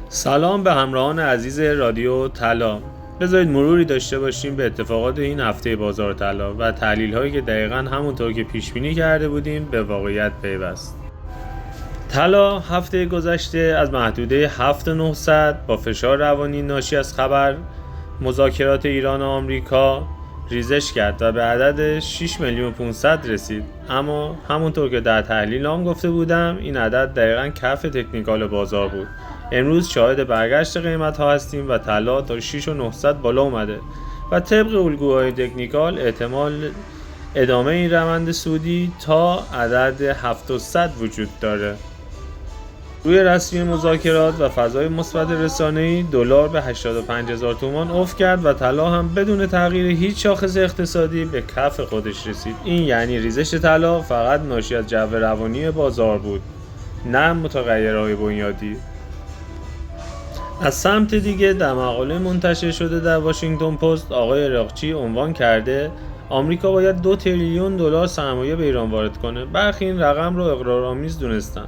سلام به همراهان عزیز رادیو طلا. بذارید مروری داشته باشیم به اتفاقات این هفته بازار طلا و تحلیل هایی که دقیقاً همونطور که پیش بینی کرده بودیم به واقعیت پیوست. طلا هفته گذشته از محدوده 7900 با فشار روانی ناشی از خبر مذاکرات ایران و آمریکا ریزش کرد و به عدد 6,500,000 رسید. اما همونطور که در تحلیلام گفته بودم این عدد دقیقاً کف تکنیکال بازار بود. امروز شاهد برگشت قیمت ها هستیم و طلا تا 6,900 بالا اومده و طبق الگوهای تکنیکال احتمال ادامه این روند صعودی تا عدد 700 وجود داره. روی رسمی مذاکرات و فضای مثبت رسانه‌ای دلار به 85,000 تومان افت کرد و طلا هم بدون تغییر هیچ شاخص اقتصادی به کف خودش رسید. این یعنی ریزش طلا فقط ناشی از جو روانی بازار بود، نه متغیرهای بنیادی. از سمت دیگه در مقاله منتشر شده در واشنگتن پست آقای راقچی عنوان کرده آمریکا باید 2 تریلیون دلار سرمایه به ایران وارد کنه. برخی این رقم رو اغراق‌آمیز دونستن،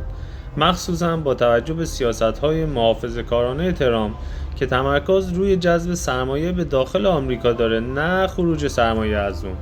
مخصوصا با توجه به سیاست‌های محافظه‌کارانه ترامپ که تمرکز روی جذب سرمایه به داخل آمریکا داره، نه خروج سرمایه از اون.